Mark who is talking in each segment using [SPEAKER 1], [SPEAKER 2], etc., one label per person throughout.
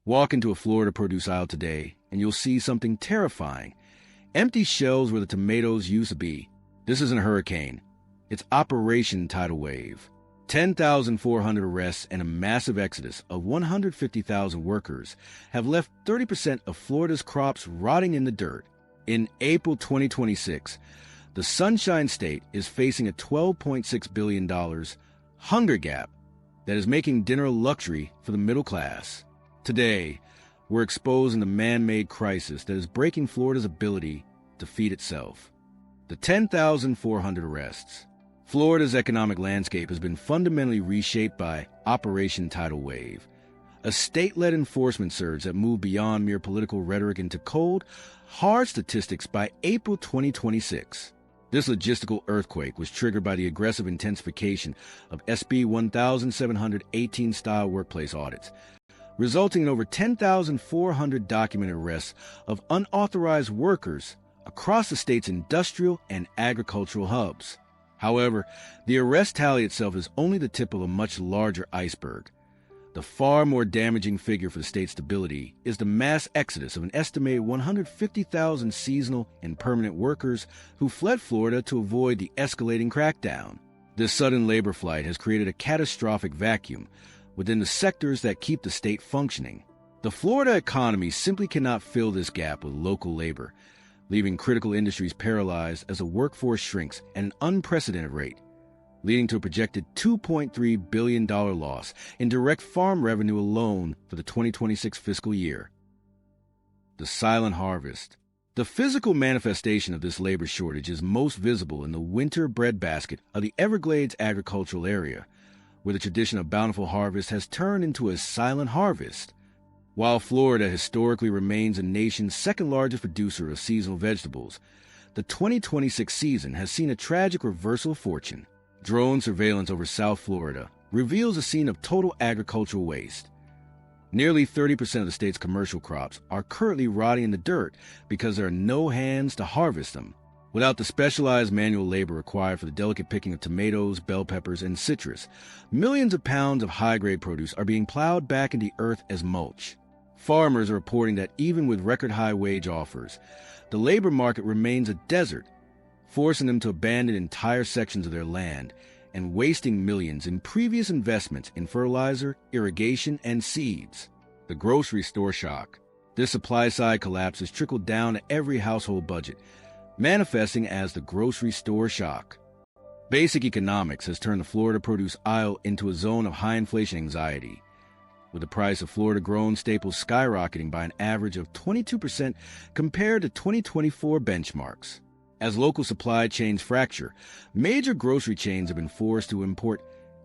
[SPEAKER 1] Walk into a Florida produce aisle today, and you'll see something terrifying. Empty shelves where the tomatoes used to be. This isn't a hurricane. It's Operation Tidal Wave. 10,400 arrests and a massive exodus of 150,000 workers have left 30% of Florida's crops rotting in the dirt. In April 2026, the Sunshine State is facing a $12.6 billion hunger gap that is making dinner a luxury for the middle class. Today, we're exposing the man-made crisis that is breaking Florida's ability to feed itself. The 10,400 arrests. Florida's economic landscape has been fundamentally reshaped by Operation Tidal Wave, a state-led enforcement surge that moved beyond mere political rhetoric into cold, hard statistics by April 2026. This logistical earthquake was triggered by the aggressive intensification of SB 1718 style workplace audits, resulting in over 10,400 documented arrests of unauthorized workers across the state's industrial and agricultural hubs. However, the arrest tally itself is only the tip of a much larger iceberg. The far more damaging figure for the state's stability is the mass exodus of an estimated 150,000 seasonal and permanent workers who fled Florida to avoid the escalating crackdown. This sudden labor flight has created a catastrophic vacuum within the sectors that keep the state functioning. The Florida economy simply cannot fill this gap with local labor, leaving critical industries paralyzed as the workforce shrinks at an unprecedented rate, leading to a projected $2.3 billion loss in direct farm revenue alone for the 2026 fiscal year. The silent harvest. The physical manifestation of this labor shortage is most visible in the winter breadbasket of the Everglades agricultural area, where the tradition of bountiful harvest has turned into a silent harvest. While Florida historically remains the nation's second-largest producer of seasonal vegetables, the 2026 season has seen a tragic reversal of fortune. Drone surveillance over South Florida reveals a scene of total agricultural waste. Nearly 30% of the state's commercial crops are currently rotting in the dirt because there are no hands to harvest them. Without the specialized manual labor required for the delicate picking of tomatoes, bell peppers, and citrus, millions of pounds of high-grade produce are being plowed back into the earth as mulch. Farmers are reporting that even with record-high wage offers, the labor market remains a desert, forcing them to abandon entire sections of their land and wasting millions in previous investments in fertilizer, irrigation, and seeds. The grocery store shock. This supply-side collapse has trickled down to every household budget, manifesting as the grocery store shock. Basic economics has turned the Florida produce aisle into a zone of high inflation anxiety, with the price of Florida-grown staples skyrocketing by an average of 22% compared to 2024 benchmarks. As local supply chains fracture, major grocery chains have been forced to import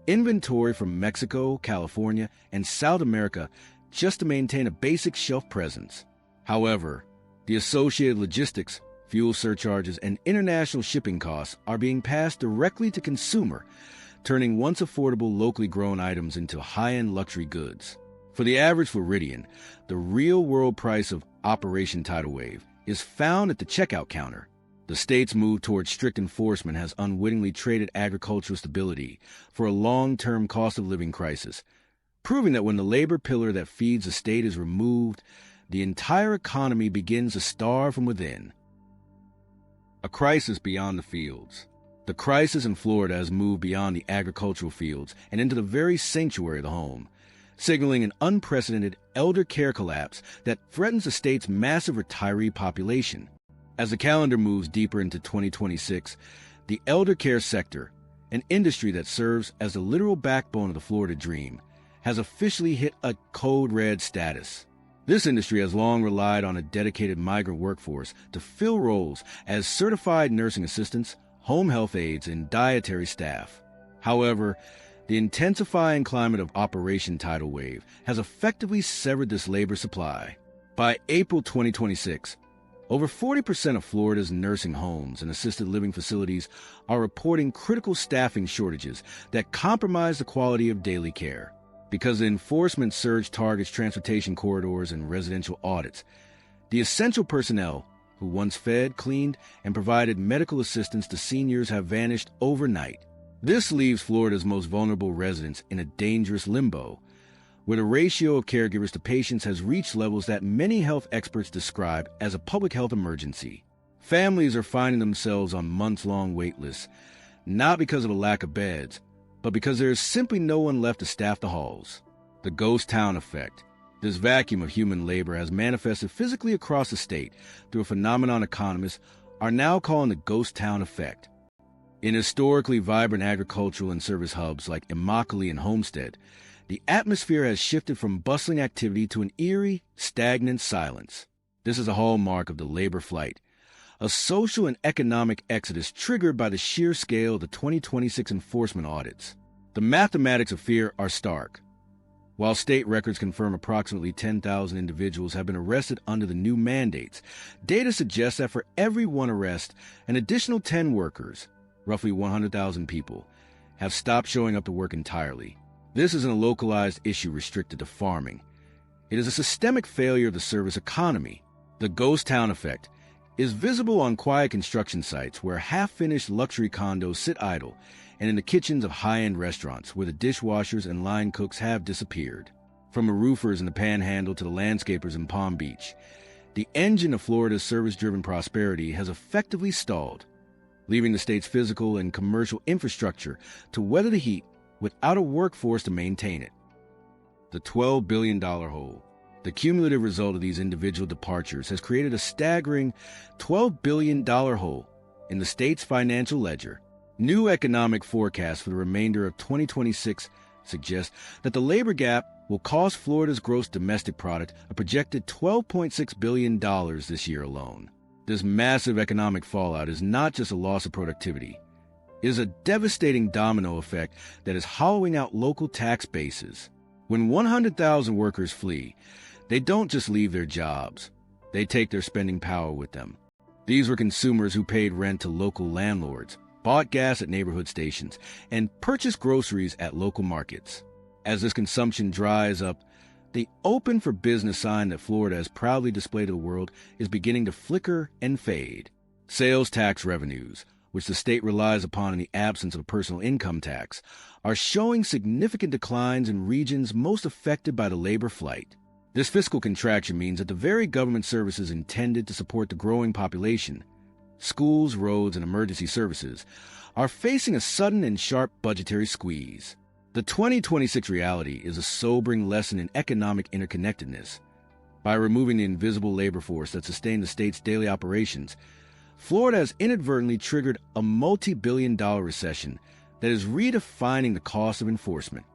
[SPEAKER 1] inventory from Mexico, California, and South America just to maintain a basic shelf presence. However, the associated logistics, fuel surcharges, and international shipping costs are being passed directly to consumer, turning once affordable locally grown items into high-end luxury goods. For the average Floridian, the real-world price of Operation Tidal Wave is found at the checkout counter. The state's move towards strict enforcement has unwittingly traded agricultural stability for a long-term cost of living crisis, proving that when the labor pillar that feeds the state is removed, the entire economy begins to starve from within. A crisis beyond the fields. The crisis in Florida has moved beyond the agricultural fields and into the very sanctuary of the home, signaling an unprecedented elder care collapse that threatens the state's massive retiree population. As the calendar moves deeper into 2026, the elder care sector, an industry that serves as the literal backbone of the Florida dream, has officially hit a code red status. This industry has long relied on a dedicated migrant workforce to fill roles as certified nursing assistants, home health aides, and dietary staff. However, the intensifying climate of Operation Tidal Wave has effectively severed this labor supply. By April 2026, over 40% of Florida's nursing homes and assisted living facilities are reporting critical staffing shortages that compromise the quality of daily care. Because the enforcement surge targets transportation corridors and residential audits, the essential personnel who once fed, cleaned, and provided medical assistance to seniors have vanished overnight. This leaves Florida's most vulnerable residents in a dangerous limbo, where the ratio of caregivers to patients has reached levels that many health experts describe as a public health emergency. Families are finding themselves on months-long wait lists, not because of a lack of beds, but because there is simply no one left to staff the halls. The ghost town effect. This vacuum of human labor has manifested physically across the state through a phenomenon economists are now calling the ghost town effect. In historically vibrant agricultural and service hubs like Immokalee and Homestead, the atmosphere has shifted from bustling activity to an eerie, stagnant silence. This is a hallmark of the labor flight, a social and economic exodus triggered by the sheer scale of the 2026 enforcement audits. The mathematics of fear are stark. While state records confirm approximately 10,000 individuals have been arrested under the new mandates, data suggests that for every one arrest, an additional 10 workers, roughly 100,000 people, have stopped showing up to work entirely. This isn't a localized issue restricted to farming. It is a systemic failure of the service economy. The ghost town effect is visible on quiet construction sites where half-finished luxury condos sit idle, and in the kitchens of high-end restaurants where the dishwashers and line cooks have disappeared. From the roofers in the Panhandle to the landscapers in Palm Beach, the engine of Florida's service-driven prosperity has effectively stalled, leaving the state's physical and commercial infrastructure to weather the heat without a workforce to maintain it. The $12 billion hole. The cumulative result of these individual departures has created a staggering $12 billion hole in the state's financial ledger. New economic forecasts for the remainder of 2026 suggest that the labor gap will cost Florida's gross domestic product a projected $12.6 billion this year alone. This massive economic fallout is not just a loss of productivity. It is a devastating domino effect that is hollowing out local tax bases. When 100,000 workers flee, they don't just leave their jobs. They take their spending power with them. These were consumers who paid rent to local landlords, bought gas at neighborhood stations, and purchased groceries at local markets. As this consumption dries up, the open for business sign that Florida has proudly displayed to the world is beginning to flicker and fade. Sales tax revenues, which the state relies upon in the absence of a personal income tax, are showing significant declines in regions most affected by the labor flight. This fiscal contraction means that the very government services intended to support the growing population, schools, roads, and emergency services, are facing a sudden and sharp budgetary squeeze. The 2026 reality is a sobering lesson in economic interconnectedness. By removing the invisible labor force that sustained the state's daily operations, Florida has inadvertently triggered a multi-billion-dollar recession that is redefining the cost of enforcement.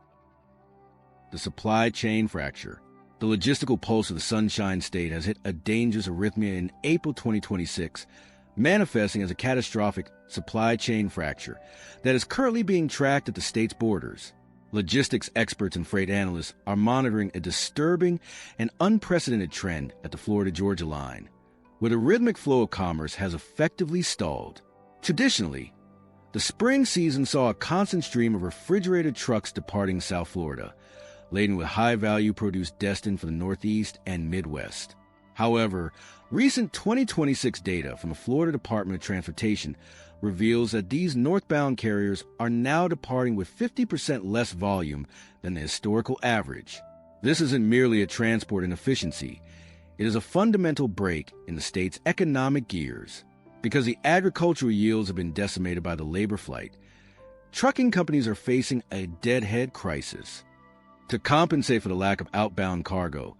[SPEAKER 1] The supply chain fracture. The logistical pulse of the Sunshine State has hit a dangerous arrhythmia in April 2026, manifesting as a catastrophic supply chain fracture that is currently being tracked at the state's borders. Logistics experts and freight analysts are monitoring a disturbing and unprecedented trend at the Florida-Georgia line, where the rhythmic flow of commerce has effectively stalled. Traditionally, the spring season saw a constant stream of refrigerated trucks departing South Florida, laden with high-value produce destined for the Northeast and Midwest. However, recent 2026 data from the Florida Department of Transportation reveals that these northbound carriers are now departing with 50% less volume than the historical average. This isn't merely a transport inefficiency. It is a fundamental break in the state's economic gears. Because the agricultural yields have been decimated by the labor flight, trucking companies are facing a deadhead crisis. To compensate for the lack of outbound cargo,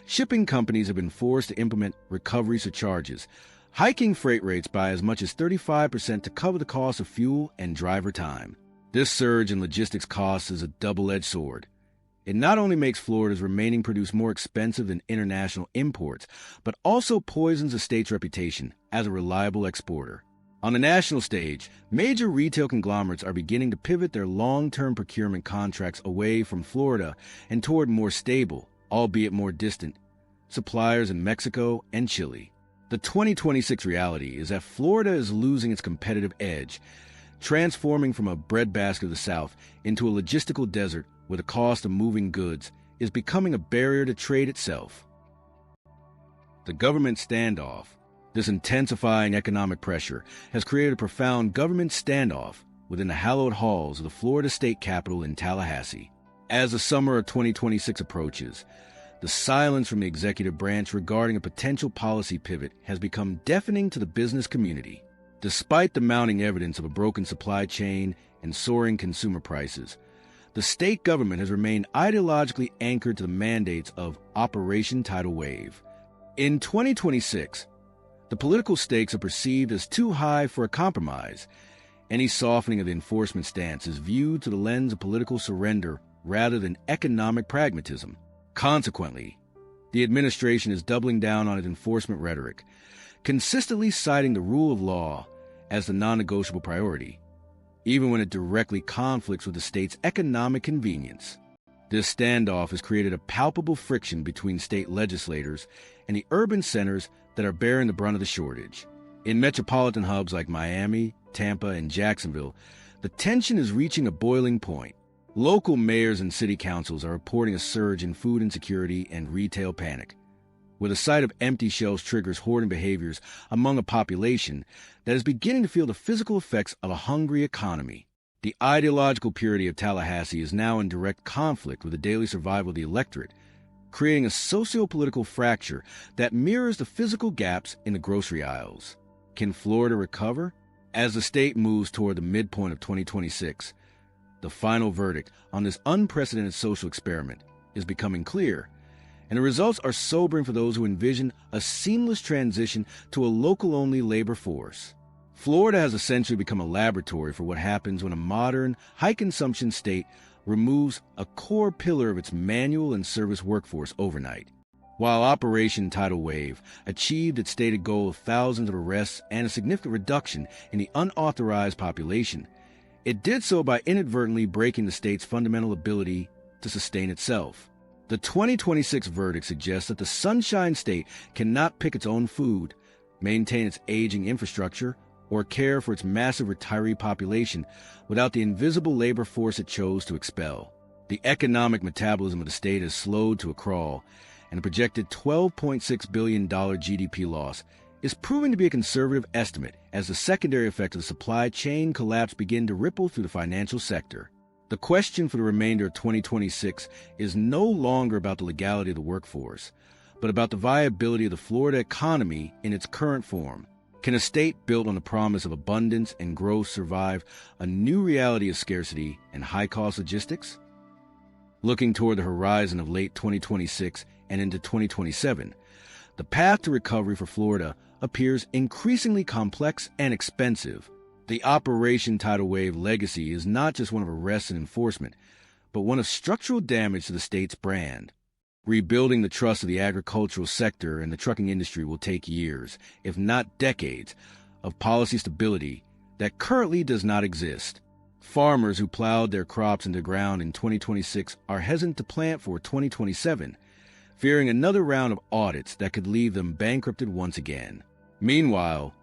[SPEAKER 1] shipping companies have been forced to implement recovery surcharges, hiking freight rates by as much as 35% to cover the cost of fuel and driver time. This surge in logistics costs is a double-edged sword. It not only makes Florida's remaining produce more expensive than international imports, but also poisons the state's reputation as a reliable exporter. On the national stage, major retail conglomerates are beginning to pivot their long-term procurement contracts away from Florida and toward more stable, albeit more distant, suppliers in Mexico and Chile. The 2026 reality is that Florida is losing its competitive edge, transforming from a breadbasket of the South into a logistical desert where the cost of moving goods is becoming a barrier to trade itself. The government standoff. This intensifying economic pressure has created a profound government standoff within the hallowed halls of the Florida State Capitol in Tallahassee. As the summer of 2026 approaches, the silence from the executive branch regarding a potential policy pivot has become deafening to the business community. Despite the mounting evidence of a broken supply chain and soaring consumer prices, the state government has remained ideologically anchored to the mandates of Operation Tidal Wave. In 2026, the political stakes are perceived as too high for a compromise. Any softening of the enforcement stance is viewed through the lens of political surrender rather than economic pragmatism. Consequently, the administration is doubling down on its enforcement rhetoric, consistently citing the rule of law as the non-negotiable priority, even when it directly conflicts with the state's economic convenience. This standoff has created a palpable friction between state legislators and the urban centers that are bearing the brunt of the shortage. In metropolitan hubs like Miami, Tampa, and Jacksonville, the tension is reaching a boiling point. Local mayors and city councils are reporting a surge in food insecurity and retail panic, where the sight of empty shelves triggers hoarding behaviors among a population that is beginning to feel the physical effects of a hungry economy. The ideological purity of Tallahassee is now in direct conflict with the daily survival of the electorate, creating a socio-political fracture that mirrors the physical gaps in the grocery aisles. Can Florida recover? As the state moves toward the midpoint of 2026, the final verdict on this unprecedented social experiment is becoming clear, and the results are sobering for those who envision a seamless transition to a local-only labor force. Florida has essentially become a laboratory for what happens when a modern, high-consumption state removes a core pillar of its manual and service workforce overnight. While Operation Tidal Wave achieved its stated goal of thousands of arrests and a significant reduction in the unauthorized population, it did so by inadvertently breaking the state's fundamental ability to sustain itself. The 2026 verdict suggests that the Sunshine State cannot pick its own food, maintain its aging infrastructure, or care for its massive retiree population without the invisible labor force it chose to expel. The economic metabolism of the state has slowed to a crawl, and a projected $12.6 billion GDP loss is proving to be a conservative estimate as the secondary effects of the supply chain collapse begin to ripple through the financial sector. The question for the remainder of 2026 is no longer about the legality of the workforce, but about the viability of the Florida economy in its current form. Can a state built on the promise of abundance and growth survive a new reality of scarcity and high-cost logistics? Looking toward the horizon of late 2026 and into 2027, the path to recovery for Florida appears increasingly complex and expensive. The Operation Tidal Wave legacy is not just one of arrests and enforcement, but one of structural damage to the state's brand. Rebuilding the trust of the agricultural sector and the trucking industry will take years, if not decades, of policy stability that currently does not exist. Farmers who plowed their crops into the ground in 2026 are hesitant to plant for 2027, fearing another round of audits that could leave them bankrupted once again. Meanwhile,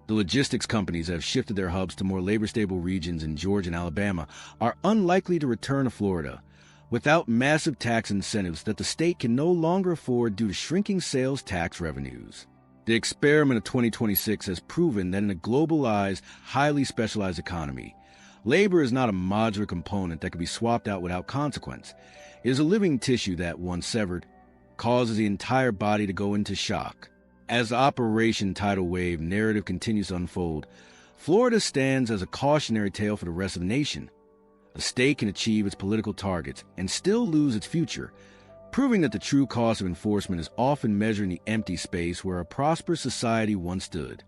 [SPEAKER 1] the logistics companies that have shifted their hubs to more labor-stable regions in Georgia and Alabama are unlikely to return to Florida without massive tax incentives that the state can no longer afford due to shrinking sales tax revenues. The experiment of 2026 has proven that in a globalized, highly specialized economy, labor is not a modular component that can be swapped out without consequence. It is a living tissue that, once severed, causes the entire body to go into shock. As the Operation Tidal Wave narrative continues to unfold, Florida stands as a cautionary tale for the rest of the nation. A state can achieve its political targets and still lose its future, proving that the true cost of enforcement is often measured in the empty space where a prosperous society once stood.